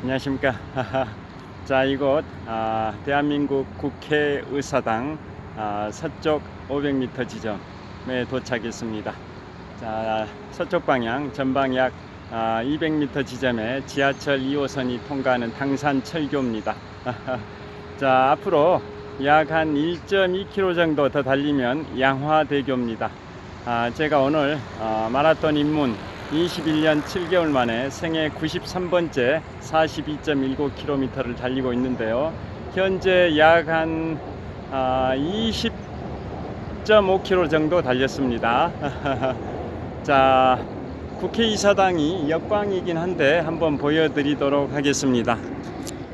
안녕하십니까. 자, 이곳 대한민국 국회의사당 서쪽 500m 지점에 도착했습니다. 자, 서쪽 방향 전방 약 200m 지점에 지하철 2호선이 통과하는 당산철교입니다. 자, 앞으로 약 한 1.2km 정도 더 달리면 양화대교입니다. 제가 오늘 마라톤 입문 21년 7개월 만에 생애 93번째 42.19km를 달리고 있는데요. 현재 약 한 20.5km 정도 달렸습니다. 자, 국회의사당이 역광이긴 한데 한번 보여드리도록 하겠습니다.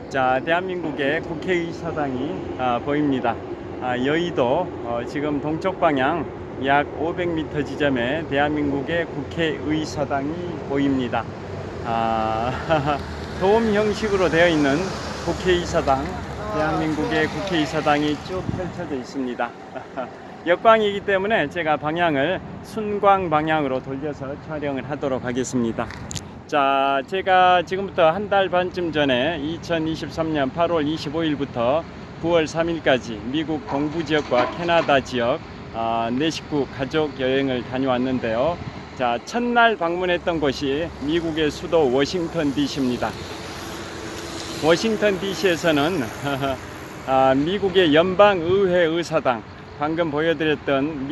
자, 대한민국의 국회의사당이 보입니다. 여의도 지금 동쪽 방향 약 500m 지점에 대한민국의 국회의사당이 보입니다. 돔 형식으로 되어 있는 국회의사당, 대한민국의 국회의사당이 쭉 펼쳐져 있습니다. 역광이기 때문에 제가 방향을 순광 방향으로 돌려서 촬영을 하도록 하겠습니다. 자, 제가 지금부터 한 달 반쯤 전에 2023년 8월 25일부터 9월 3일까지 미국 동부 지역과 캐나다 지역 내 식구 가족 여행을 다녀왔는데요. 자, 첫날 방문했던 곳이 미국의 수도 워싱턴 DC입니다. 워싱턴 DC에서는 미국의 연방의회 의사당, 방금 보여드렸던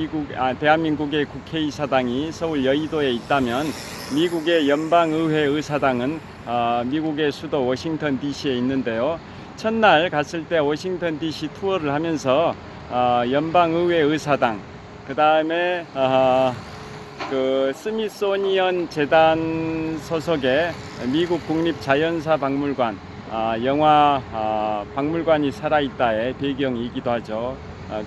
대한민국의 국회의사당이 서울 여의도에 있다면 미국의 연방의회 의사당은 미국의 수도 워싱턴 DC에 있는데요. 첫날 갔을 때 워싱턴 DC 투어를 하면서 연방의회 의사당, 그 다음에 그 스미소니언 재단 소속의 미국 국립자연사박물관, 영화 박물관이 살아있다의 배경이기도 하죠.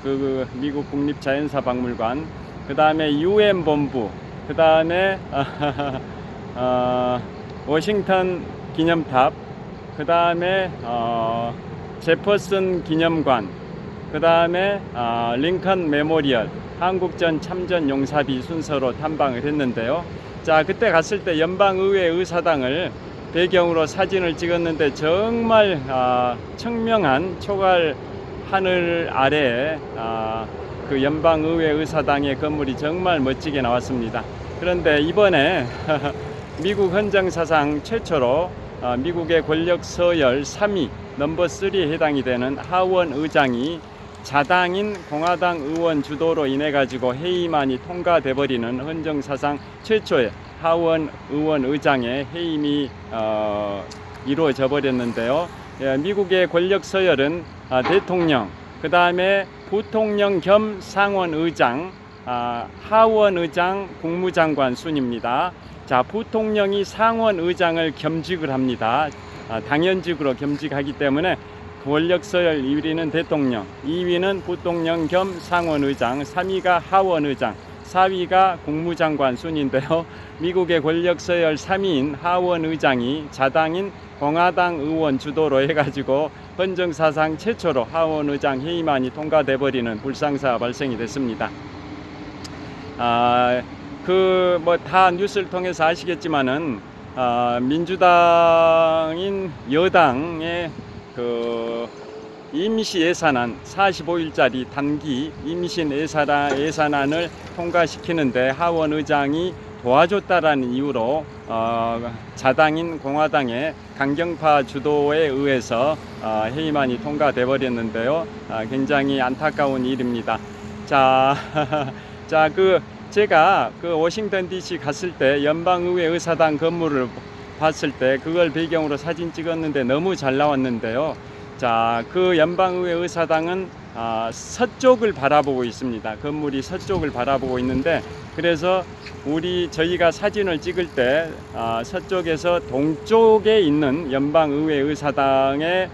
그 미국 국립자연사박물관, 그 다음에 UN 본부, 그 다음에 워싱턴 기념탑, 그 다음에 제퍼슨 기념관, 그 다음에 링컨 메모리얼, 한국전 참전 용사비 순서로 탐방을 했는데요. 자, 그때 갔을 때 연방의회 의사당을 배경으로 사진을 찍었는데 정말 청명한 초갈 하늘 아래에 그 연방의회 의사당의 건물이 정말 멋지게 나왔습니다. 그런데 이번에 미국 헌정사상 최초로 미국의 권력 서열 3위 넘버 3에 해당이 되는 하원 의장이 자당인 공화당 의원 주도로 인해 가지고 해임안이 통과돼 버리는 헌정사상 최초의 하원 의원 의장의 해임이 이루어져 버렸는데요. 미국의 권력 서열은 대통령, 그 다음에 부통령 겸 상원 의장, 하원 의장, 국무장관 순입니다. 자, 부통령이 상원 의장을 겸직을 합니다. 당연직으로 겸직하기 때문에 권력 서열 1위는 대통령, 2위는 부통령 겸 상원 의장, 3위가 하원 의장, 4위가 국무장관 순인데요. 미국의 권력 서열 3위인 하원 의장이 자당인 공화당 의원 주도로 해가지고 헌정사상 최초로 하원 의장 해임안이 통과돼 버리는 불상사가 발생이 됐습니다. 다 뉴스를 통해서 아시겠지만은 민주당인 여당의 그 임시 예산안 45일짜리 단기 임신 예산안을 통과시키는데 하원 의장이 도와줬다라는 이유로 자당인 공화당의 강경파 주도에 의해서 해임안이 통과돼 버렸는데요. 굉장히 안타까운 일입니다. 자, 제가 그 워싱턴 DC 갔을 때 연방의회 의사당 건물을 봤을 때 그걸 배경으로 사진 찍었는데 너무 잘 나왔는데요. 자, 그 연방의회 의사당은 서쪽을 바라보고 있습니다. 건물이 서쪽을 바라보고 있는데, 그래서 저희가 사진을 찍을 때 서쪽에서 동쪽에 있는 연방의회 의사당의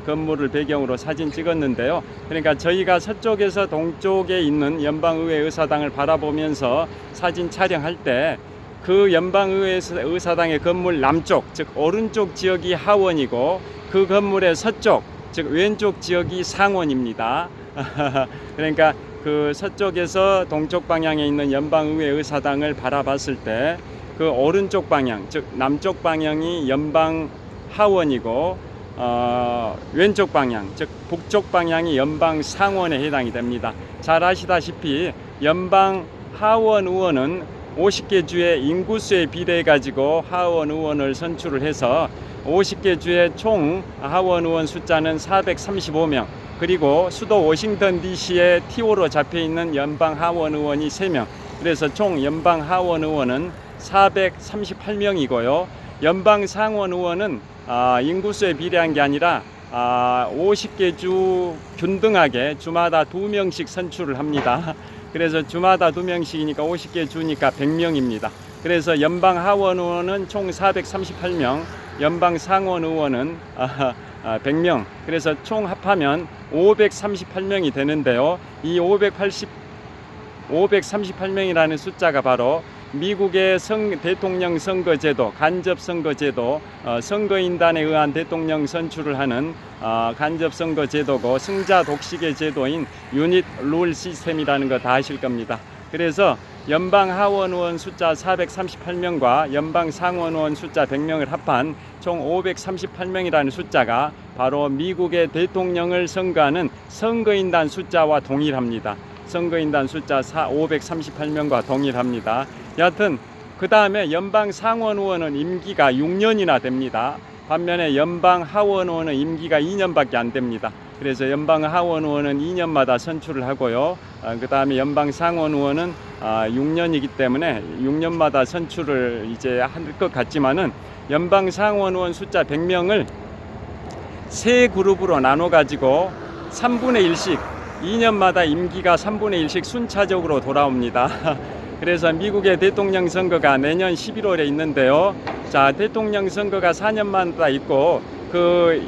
건물을 배경으로 사진 찍었는데요. 그러니까 저희가 서쪽에서 동쪽에 있는 연방의회 의사당을 바라보면서 사진 촬영할 때 그 연방의회 의사당의 건물 남쪽, 즉 오른쪽 지역이 하원이고 그 건물의 서쪽, 즉 왼쪽 지역이 상원입니다. 그러니까 그 서쪽에서 동쪽 방향에 있는 연방의회 의사당을 바라봤을 때 그 오른쪽 방향, 즉 남쪽 방향이 연방 하원이고 왼쪽 방향, 즉 북쪽 방향이 연방 상원에 해당이 됩니다. 잘 아시다시피 연방 하원 의원은 50개 주의 인구수에 비례해 가지고 하원 의원을 선출을 해서 50개 주의 총 하원 의원 숫자는 435명, 그리고 수도 워싱턴 DC에 TO로 잡혀 있는 연방 하원 의원이 3명, 그래서 총 연방 하원 의원은 438명이고요. 연방 상원 의원은 인구수에 비례한 게 아니라 50개 주 균등하게 주마다 2명씩 선출을 합니다. 그래서 주마다 2명씩이니까 50개 주니까 100명입니다. 그래서 연방 하원 의원은 총 438명, 연방 상원 의원은 100명, 그래서 총 합하면 538명이 되는데요. 이 538명이라는 숫자가 바로 미국의 대통령 선거제도, 간접 선거제도, 선거인단에 의한 대통령 선출을 하는 간접 선거제도고, 승자 독식의 제도인 유닛 룰 시스템이라는 거 다 아실 겁니다. 그래서 연방 하원 의원 숫자 438명과 연방 상원 의원 숫자 100명을 합한 총 538명이라는 숫자가 바로 미국의 대통령을 선거하는 선거인단 숫자와 동일합니다. 선거인단 숫자 538명과 동일합니다. 여하튼 그 다음에 연방 상원 의원은 임기가 6년이나 됩니다. 반면에 연방 하원 의원은 임기가 2년밖에 안 됩니다. 그래서 연방 하원 의원은 2년마다 선출을 하고요. 그 다음에 연방 상원 의원은 6년이기 때문에 6년마다 선출을 이제 할 것 같지만은 연방 상원 의원 숫자 100명을 세 그룹으로 나눠 가지고 3분의 1씩 2년마다 임기가 3분의 1씩 순차적으로 돌아옵니다. 그래서 미국의 대통령 선거가 내년 11월에 있는데요. 자, 대통령 선거가 4년마다 있고 그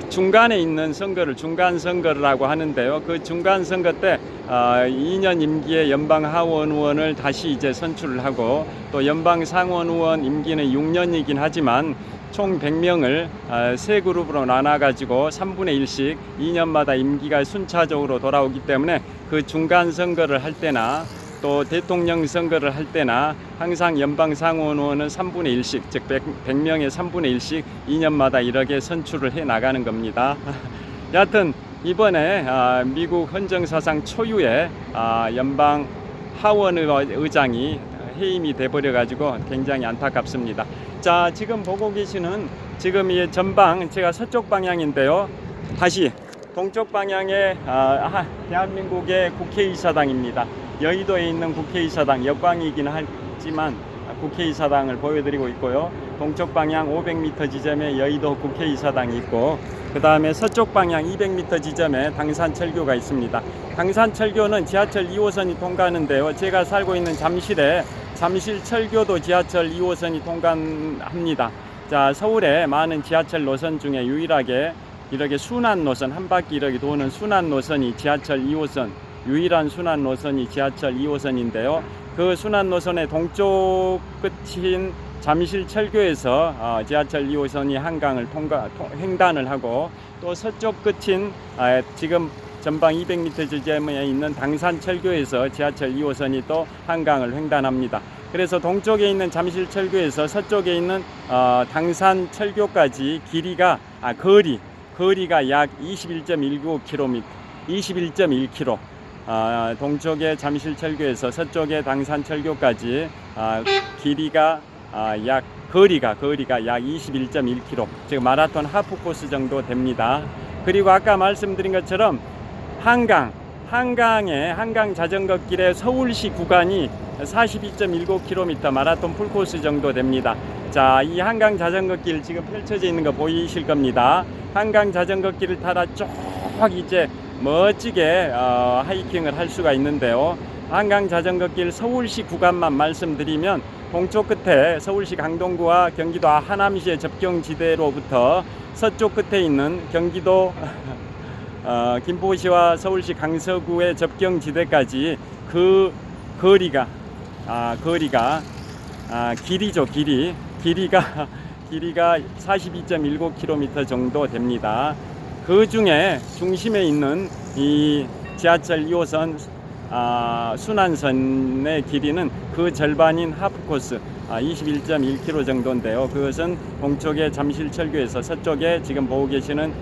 중간에 있는 선거를 중간 선거라고 하는데요. 그 중간 선거 때 2년 임기의 연방 하원 의원을 다시 이제 선출을 하고, 또 연방 상원 의원 임기는 6년이긴 하지만 총 100명을 세 그룹으로 나눠 가지고 3분의 1씩 2년마다 임기가 순차적으로 돌아오기 때문에 그 중간 선거를 할 때나 또 대통령 선거를 할 때나 항상 연방 상원 의원은 3분의 1씩, 즉 100명의 3분의 1씩 2년마다 이렇게 선출을 해 나가는 겁니다. 여하튼 이번에 미국 헌정사상 초유의 연방 하원 의장이 해임이 돼버려 가지고 굉장히 안타깝습니다. 자, 지금 보고 계시는 지금 이 전방, 제가 서쪽 방향인데요. 다시 동쪽 방향의 대한민국의 국회의사당입니다. 여의도에 있는 국회의사당, 역광이긴 하지만 국회의사당을 보여드리고 있고요. 동쪽 방향 500m 지점에 여의도 국회의사당이 있고, 그 다음에 서쪽 방향 200m 지점에 당산철교가 있습니다. 당산철교는 지하철 2호선이 통과하는데요. 제가 살고 있는 잠실에 잠실철교도 지하철 2호선이 통과합니다. 자, 서울에 많은 지하철 노선 중에 유일하게 이렇게 순환 노선, 한 바퀴 이렇게 도는 순환 노선이 지하철 2호선, 유일한 순환 노선이 지하철 2호선인데요. 그 순환 노선의 동쪽 끝인 잠실철교에서 지하철 2호선이 한강을 횡단을 하고, 또 서쪽 끝인 지금 전방 200m 지점에 있는 당산철교에서 지하철 2호선이 또 한강을 횡단합니다. 그래서 동쪽에 있는 잠실철교에서 서쪽에 있는 당산철교까지 길이가 거리가 약 21.19km, 21.1km. 동쪽의 잠실철교에서 서쪽의 당산철교까지 길이가 거리가 약 21.1km, 즉 마라톤 하프 코스 정도 됩니다. 그리고 아까 말씀드린 것처럼 한강 자전거 길의 서울시 구간이 42.19km, 마라톤 풀코스 정도 됩니다. 자, 이 한강 자전거 길 지금 펼쳐져 있는 거 보이실 겁니다. 한강 자전거 길을 타다 쭉 이제 멋지게 하이킹을 할 수가 있는데요. 한강 자전거 길 서울시 구간만 말씀드리면, 동쪽 끝에 서울시 강동구와 경기도 하남시의 접경지대로부터 서쪽 끝에 있는 경기도 김포시와 서울시 강서구의 접경지대까지 그 거리가 길이가 42.19km 정도 됩니다. 그 중에 중심에 있는 이 지하철 2호선 순환선의 길이는 그 절반인 하프코스 21.1km 정도인데요. 그것은 동쪽의 잠실철교에서 서쪽에 지금 보고 계시는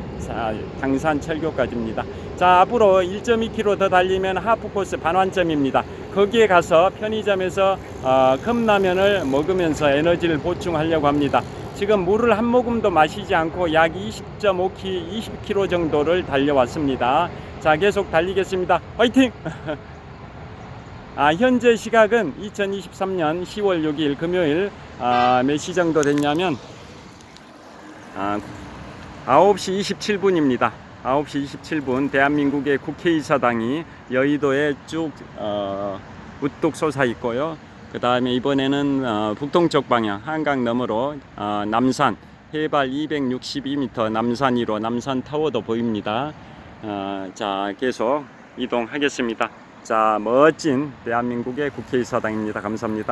당산철교까지입니다. 자, 앞으로 1.2km 더 달리면 하프코스 반환점입니다. 거기에 가서 편의점에서 컵라면을 먹으면서 에너지를 보충하려고 합니다. 지금 물을 한 모금도 마시지 않고 약 20km 정도를 달려왔습니다. 자, 계속 달리겠습니다. 화이팅! 현재 시각은 2023년 10월 6일 금요일 몇 시 정도 됐냐면 9시 27분입니다. 9시 27분 대한민국의 국회의사당이 여의도에 쭉 우뚝 솟아 있고요. 그 다음에 이번에는 북동쪽 방향 한강 너머로 남산 해발 262m 남산 1호 남산 타워도 보입니다. 자, 계속 이동하겠습니다. 자, 멋진 대한민국의 국회의사당입니다. 감사합니다.